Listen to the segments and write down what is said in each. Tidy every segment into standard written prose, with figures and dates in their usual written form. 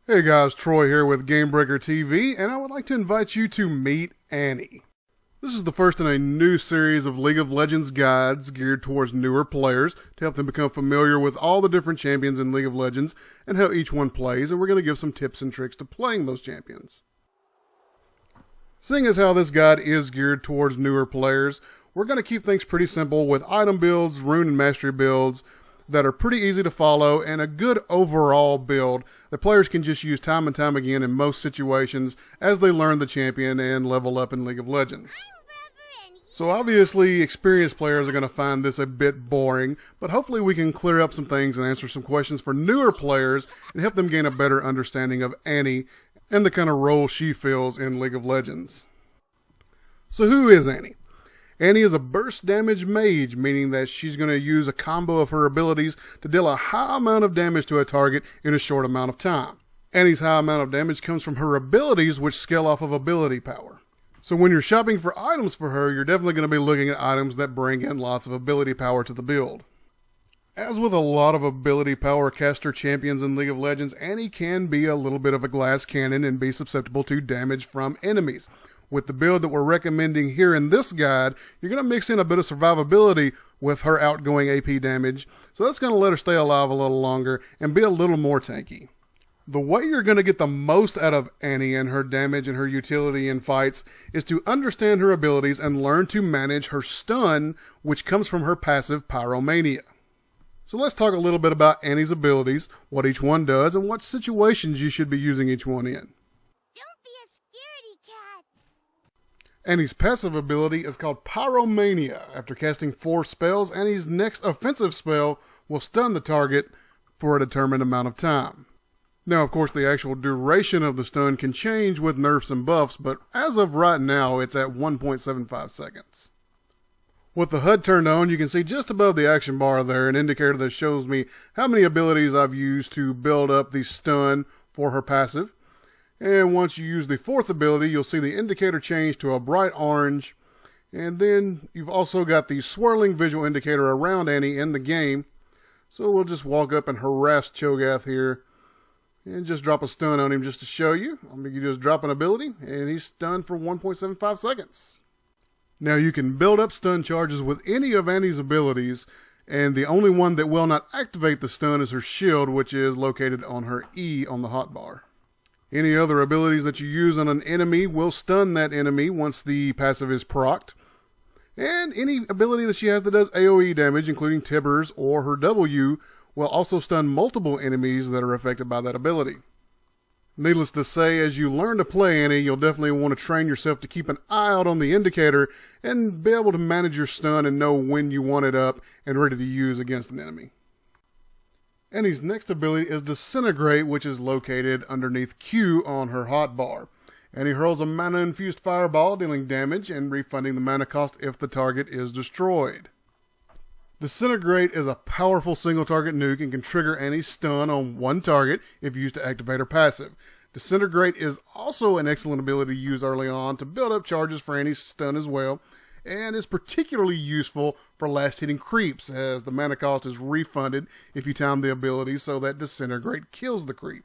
Hey guys, Troy here with GameBreaker TV, and I would like to invite you to meet Annie. This is the first in a new series of League of Legends guides geared towards newer players to help them become familiar with all the different champions in League of Legends and how each one plays, and we're going to give some tips and tricks to playing those champions. Seeing as how this guide is geared towards newer players, we're going to keep things pretty simple with item builds, rune and mastery builds that are pretty easy to follow and a good overall build that players can just use time and time again in most situations as they learn the champion and level up in League of Legends. So obviously experienced players are going to find this a bit boring, but hopefully we can clear up some things and answer some questions for newer players and help them gain a better understanding of Annie and the kind of role she fills in League of Legends. So who is Annie? Annie is a burst damage mage, meaning that she's going to use a combo of her abilities to deal a high amount of damage to a target in a short amount of time. Annie's high amount of damage comes from her abilities, which scale off of ability power. So when you're shopping for items for her, you're definitely going to be looking at items that bring in lots of ability power to the build. As with a lot of ability power caster champions in League of Legends, Annie can be a little bit of a glass cannon and be susceptible to damage from enemies. With the build that we're recommending here in this guide, you're going to mix in a bit of survivability with her outgoing AP damage, so that's going to let her stay alive a little longer and be a little more tanky. The way you're going to get the most out of Annie and her damage and her utility in fights is to understand her abilities and learn to manage her stun, which comes from her passive Pyromania. So let's talk a little bit about Annie's abilities, what each one does, and what situations you should be using each one in. Annie's passive ability is called Pyromania. After casting 4 spells, Annie's next offensive spell will stun the target for a determined amount of time. Now, of course, the actual duration of the stun can change with nerfs and buffs, but as of right now, it's at 1.75 seconds. With the HUD turned on, you can see just above the action bar there an indicator that shows me how many abilities I've used to build up the stun for her passive. And once you use the 4th ability, you'll see the indicator change to a bright orange. And then you've also got the swirling visual indicator around Annie in the game. So we'll just walk up and harass Cho'Gath here and just drop a stun on him just to show you. I'll make you just drop an ability and he's stunned for 1.75 seconds. Now you can build up stun charges with any of Annie's abilities, and the only one that will not activate the stun is her shield, which is located on her E on the hotbar. Any other abilities that you use on an enemy will stun that enemy once the passive is procced. And any ability that she has that does AoE damage, including Tibbers or her W, will also stun multiple enemies that are affected by that ability. Needless to say, as you learn to play Annie, you'll definitely want to train yourself to keep an eye out on the indicator and be able to manage your stun and know when you want it up and ready to use against an enemy. Annie's next ability is Disintegrate, which is located underneath Q on her hotbar. Annie hurls a mana-infused fireball, dealing damage and refunding the mana cost if the target is destroyed. Disintegrate is a powerful single-target nuke and can trigger Annie's stun on one target if used to activate her passive. Disintegrate is also an excellent ability to use early on to build up charges for Annie's stun as well, and is particularly useful for last-hitting creeps, as the mana cost is refunded if you time the ability so that Disintegrate kills the creep.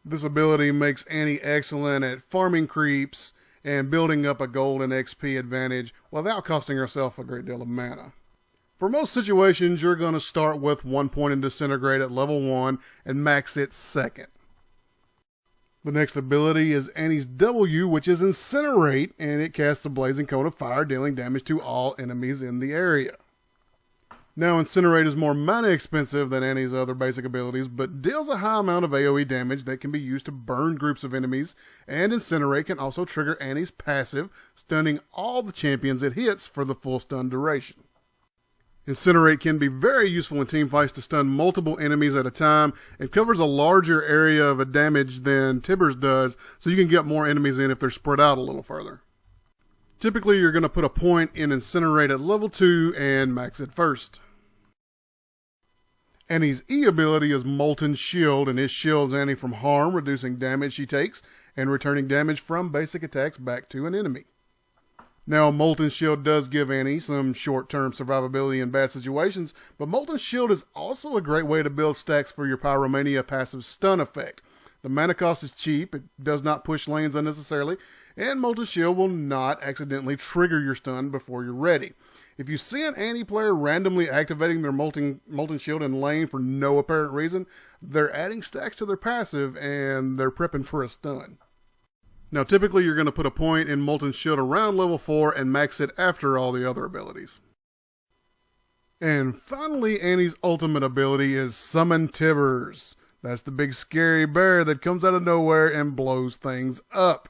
This ability makes Annie excellent at farming creeps and building up a gold and XP advantage without costing herself a great deal of mana. For most situations, you're going to start with 1 point in Disintegrate at level 1 and max it second. The next ability is Annie's W, which is Incinerate, and it casts a blazing cone of fire, dealing damage to all enemies in the area. Now, Incinerate is more mana expensive than Annie's other basic abilities, but deals a high amount of AoE damage that can be used to burn groups of enemies, and Incinerate can also trigger Annie's passive, stunning all the champions it hits for the full stun duration. Incinerate can be very useful in teamfights to stun multiple enemies at a time. It covers a larger area of a damage than Tibbers does, so you can get more enemies in if they're spread out a little further. Typically, you're going to put a point in Incinerate at level 2 and max it first. Annie's E ability is Molten Shield, and it shields Annie from harm, reducing damage she takes, and returning damage from basic attacks back to an enemy. Now, Molten Shield does give Annie some short-term survivability in bad situations, but Molten Shield is also a great way to build stacks for your Pyromania passive stun effect. The mana cost is cheap, it does not push lanes unnecessarily, and Molten Shield will not accidentally trigger your stun before you're ready. If you see an anti-player randomly activating their Molten Shield in lane for no apparent reason, they're adding stacks to their passive and they're prepping for a stun. Now typically you're going to put a point in Molten Shield around level 4 and max it after all the other abilities. And finally, Annie's ultimate ability is Summon Tibbers. That's the big scary bear that comes out of nowhere and blows things up.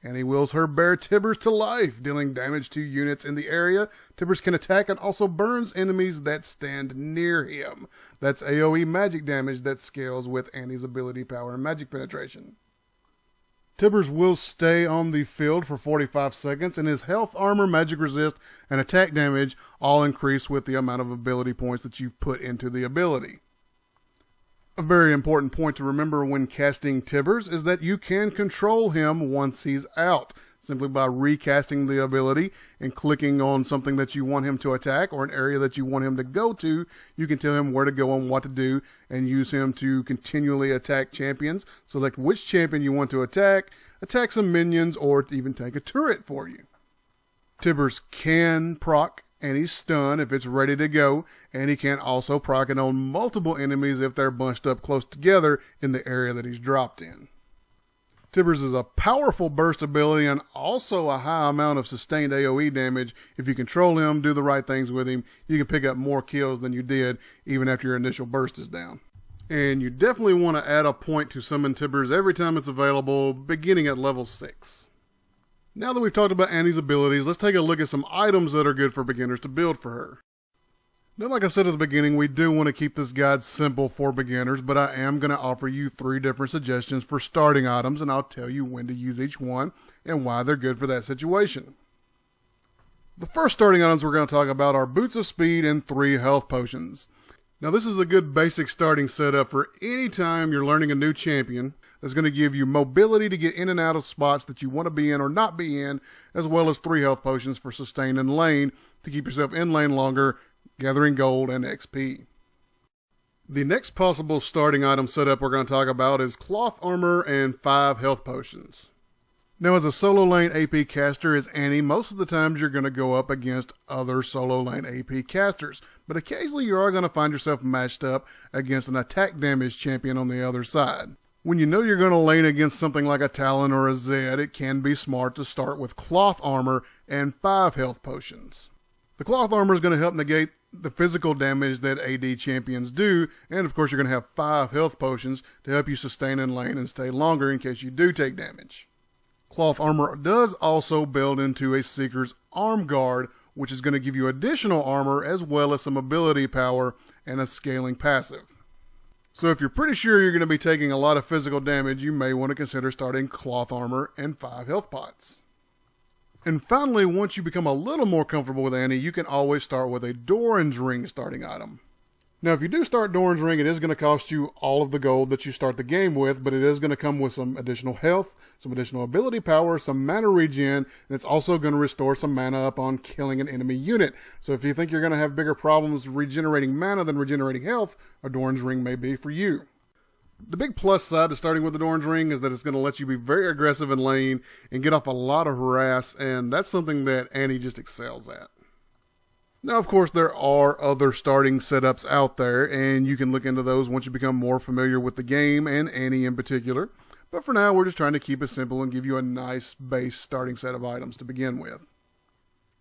Annie wills her bear Tibbers to life, dealing damage to units in the area. Tibbers can attack and also burns enemies that stand near him. That's AoE magic damage that scales with Annie's ability power and magic penetration. Tibbers will stay on the field for 45 seconds, and his health, armor, magic resist, and attack damage all increase with the amount of ability points that you've put into the ability. A very important point to remember when casting Tibbers is that you can control him once he's out, simply by recasting the ability and clicking on something that you want him to attack or an area that you want him to go to. You can tell him where to go and what to do and use him to continually attack champions. Select which champion you want to attack some minions, or even take a turret for you. Tibbers can proc Annie's stun if it's ready to go, and he can also proc it on multiple enemies if they're bunched up close together in the area that he's dropped in. Tibbers is a powerful burst ability and also a high amount of sustained AoE damage. If you control him, do the right things with him, you can pick up more kills than you did even after your initial burst is down. And you definitely want to add a point to summon Tibbers every time it's available, beginning at level 6. Now that we've talked about Annie's abilities, let's take a look at some items that are good for beginners to build for her. Now, like I said at the beginning, we do want to keep this guide simple for beginners, but I am going to offer you 3 different suggestions for starting items, and I'll tell you when to use each one and why they're good for that situation. The first starting items we're going to talk about are Boots of Speed and 3 health potions. Now, this is a good basic starting setup for any time you're learning a new champion that's going to give you mobility to get in and out of spots that you want to be in or not be in, as well as 3 health potions for sustain in lane to keep yourself in lane longer, gathering gold and XP. The next possible starting item setup we're going to talk about is cloth armor and 5 health potions. Now, as a solo lane AP caster as Annie, most of the times you're going to go up against other solo lane AP casters, but occasionally you are going to find yourself matched up against an attack damage champion on the other side. When you know you're going to lane against something like a Talon or a Zed, it can be smart to start with cloth armor and 5 health potions. The cloth armor is going to help negate the physical damage that AD champions do, and of course you're going to have 5 health potions to help you sustain in lane and stay longer in case you do take damage. Cloth armor does also build into a Seeker's Arm Guard, which is going to give you additional armor as well as some ability power and a scaling passive. So if you're pretty sure you're going to be taking a lot of physical damage, you may want to consider starting cloth armor and 5 health pots. And finally, once you become a little more comfortable with Annie, you can always start with a Doran's Ring starting item. Now, if you do start Doran's Ring, it is going to cost you all of the gold that you start the game with, but it is going to come with some additional health, some additional ability power, some mana regen, and it's also going to restore some mana upon killing an enemy unit. So if you think you're going to have bigger problems regenerating mana than regenerating health, a Doran's Ring may be for you. The big plus side to starting with the Doran's Ring is that it's going to let you be very aggressive in lane and get off a lot of harass, and that's something that Annie just excels at. Now, of course, there are other starting setups out there, and you can look into those once you become more familiar with the game and Annie in particular. But for now, we're just trying to keep it simple and give you a nice base starting set of items to begin with.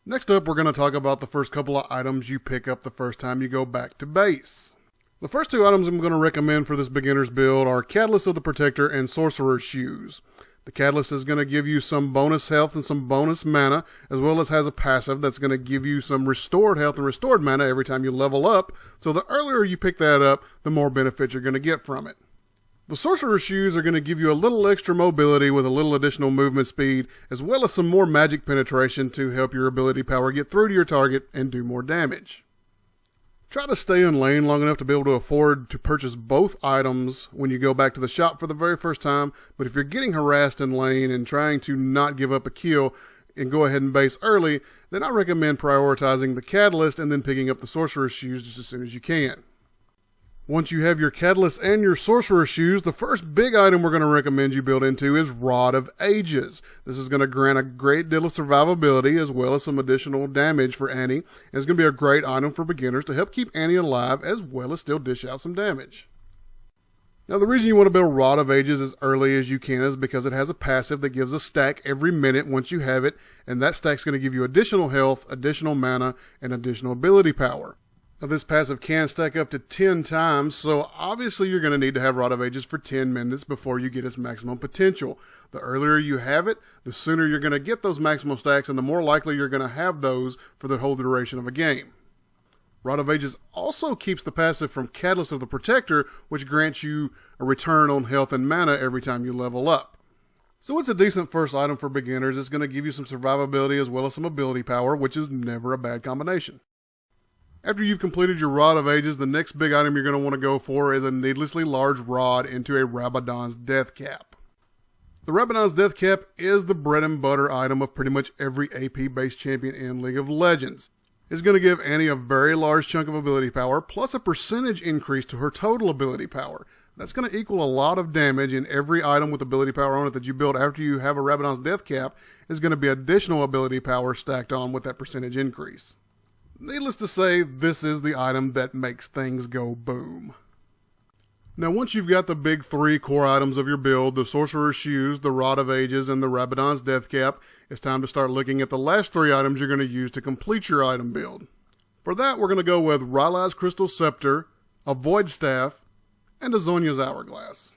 Next up, we're going to talk about the first couple of items you pick up the first time you go back to base. The first 2 items I'm going to recommend for this beginner's build are Catalyst of the Protector and Sorcerer's Shoes. The Catalyst is going to give you some bonus health and some bonus mana, as well as has a passive that's going to give you some restored health and restored mana every time you level up, so the earlier you pick that up, the more benefit you're going to get from it. The Sorcerer's Shoes are going to give you a little extra mobility with a little additional movement speed, as well as some more magic penetration to help your ability power get through to your target and do more damage. Try to stay in lane long enough to be able to afford to purchase both items when you go back to the shop for the very first time, but if you're getting harassed in lane and trying to not give up a kill and go ahead and base early, then I recommend prioritizing the Catalyst and then picking up the Sorcerer's Shoes just as soon as you can. Once you have your Catalyst and your Sorcerer shoes, the first big item we're going to recommend you build into is Rod of Ages. This is going to grant a great deal of survivability as well as some additional damage for Annie. And it's going to be a great item for beginners to help keep Annie alive as well as still dish out some damage. Now the reason you want to build Rod of Ages as early as you can is because it has a passive that gives a stack every minute once you have it, and that stack's going to give you additional health, additional mana, and additional ability power. Now this passive can stack up to 10 times, so obviously you're going to need to have Rod of Ages for 10 minutes before you get its maximum potential. The earlier you have it, the sooner you're going to get those maximum stacks, and the more likely you're going to have those for the whole duration of a game. Rod of Ages also keeps the passive from Catalyst of the Protector, which grants you a return on health and mana every time you level up. So it's a decent first item for beginners. It's going to give you some survivability as well as some ability power, which is never a bad combination. After you've completed your Rod of Ages, the next big item you're going to want to go for is a needlessly large rod into a Rabadon's Death Cap. The Rabadon's Death Cap is the bread and butter item of pretty much every AP-based champion in League of Legends. It's going to give Annie a very large chunk of ability power, plus a percentage increase to her total ability power. That's going to equal a lot of damage, and every item with ability power on it that you build after you have a Rabadon's Death Cap is going to be additional ability power stacked on with that percentage increase. Needless to say, this is the item that makes things go boom. Now once you've got the big 3 core items of your build, the Sorcerer's Shoes, the Rod of Ages, and the Rabadon's Death Cap, it's time to start looking at the last 3 items you're going to use to complete your item build. For that, we're going to go with Rylai's Crystal Scepter, a Void Staff, and a Zhonya's Hourglass.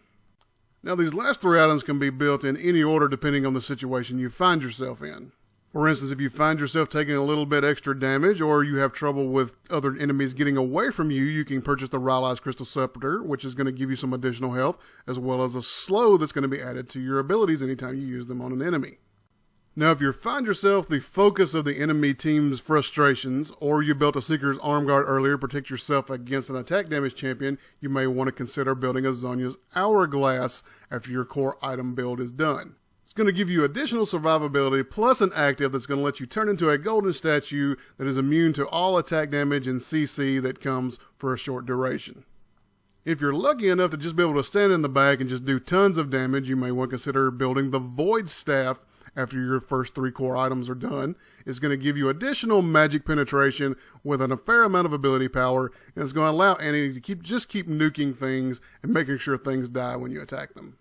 Now these last 3 items can be built in any order depending on the situation you find yourself in. For instance, if you find yourself taking a little bit extra damage or you have trouble with other enemies getting away from you, you can purchase the Rylai's Crystal Scepter, which is going to give you some additional health, as well as a slow that's going to be added to your abilities anytime you use them on an enemy. Now, if you find yourself the focus of the enemy team's frustrations, or you built a Seeker's Arm Guard earlier to protect yourself against an attack damage champion, you may want to consider building a Zhonya's Hourglass after your core item build is done. It's going to give you additional survivability plus an active that's going to let you turn into a golden statue that is immune to all attack damage and CC that comes for a short duration. If you're lucky enough to just be able to stand in the back and just do tons of damage, you may want to consider building the Void Staff after your first 3 core items are done. It's going to give you additional magic penetration with a fair amount of ability power, and it's going to allow Annie to just keep nuking things and making sure things die when you attack them.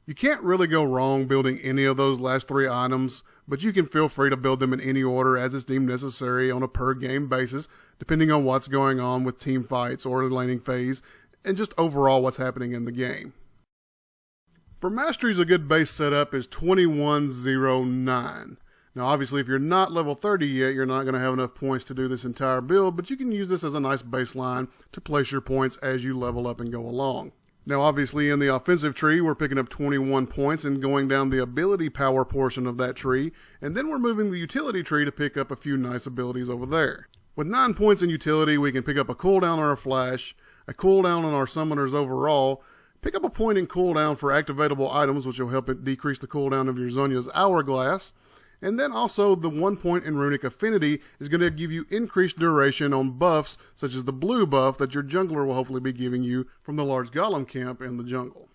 You can't really go wrong building any of those last 3 items, but you can feel free to build them in any order as is deemed necessary on a per game basis, depending on what's going on with team fights or the laning phase, and just overall what's happening in the game. For Masteries, a good base setup is 2109. Now obviously if you're not level 30 yet, you're not going to have enough points to do this entire build, but you can use this as a nice baseline to place your points as you level up and go along. Now obviously in the offensive tree, we're picking up 21 points and going down the ability power portion of that tree, and then we're moving the utility tree to pick up a few nice abilities over there. With 9 points in utility, we can pick up a cooldown on our flash, a cooldown on our summoners overall, pick up a point in cooldown for activatable items, which will help it decrease the cooldown of your Zhonya's Hourglass, and then also the 1 point in Runic Affinity is going to give you increased duration on buffs, such as the blue buff that your jungler will hopefully be giving you from the large golem camp in the jungle.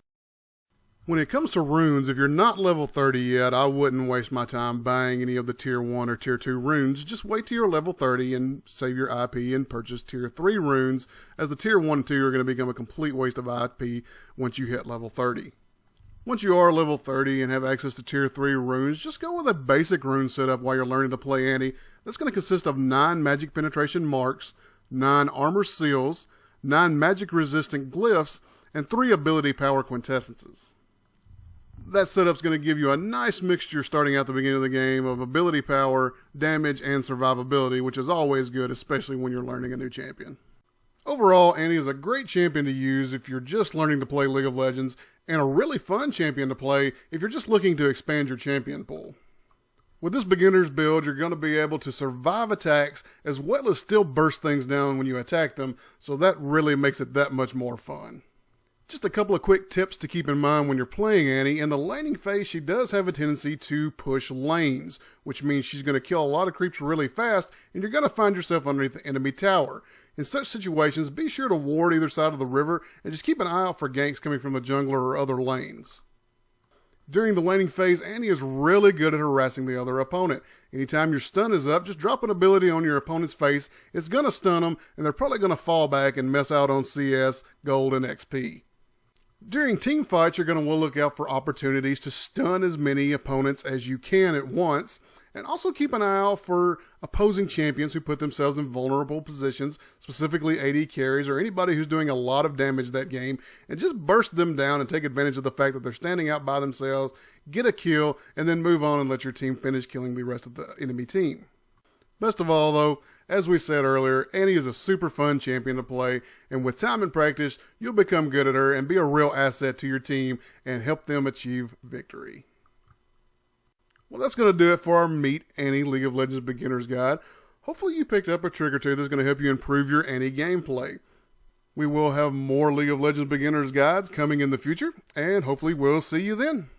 When it comes to runes, if you're not level 30 yet, I wouldn't waste my time buying any of the tier 1 or tier 2 runes. Just wait till you're level 30 and save your IP and purchase tier 3 runes, as the tier 1 and 2 are going to become a complete waste of IP once you hit level 30. Once you are level 30 and have access to tier 3 runes, just go with a basic rune setup while you're learning to play Annie. That's going to consist of 9 magic penetration marks, 9 armor seals, 9 magic resistant glyphs, and 3 ability power quintessences. That setup's going to give you a nice mixture starting out the beginning of the game of ability power, damage, and survivability, which is always good, especially when you're learning a new champion. Overall, Annie is a great champion to use if you're just learning to play League of Legends, and a really fun champion to play if you're just looking to expand your champion pool. With this beginner's build, you're going to be able to survive attacks as well as still burst things down when you attack them, so that really makes it that much more fun. Just a couple of quick tips to keep in mind when you're playing Annie. In the laning phase, she does have a tendency to push lanes, which means she's going to kill a lot of creeps really fast, and you're going to find yourself underneath the enemy tower. In such situations, be sure to ward either side of the river and just keep an eye out for ganks coming from the jungler or other lanes. During the laning phase, Annie is really good at harassing the other opponent. Anytime your stun is up, just drop an ability on your opponent's face. It's going to stun them, and they're probably going to fall back and mess out on CS, gold, and XP. During team fights, you're going to look out for opportunities to stun as many opponents as you can at once, and also keep an eye out for opposing champions who put themselves in vulnerable positions, specifically AD carries or anybody who's doing a lot of damage that game, and just burst them down and take advantage of the fact that they're standing out by themselves, get a kill, and then move on and let your team finish killing the rest of the enemy team. Best of all, though, as we said earlier, Annie is a super fun champion to play, and with time and practice, you'll become good at her and be a real asset to your team and help them achieve victory. Well, that's going to do it for our Meet Annie League of Legends Beginner's Guide. Hopefully you picked up a trick or two that's going to help you improve your Annie gameplay. We will have more League of Legends Beginner's Guides coming in the future, and hopefully we'll see you then.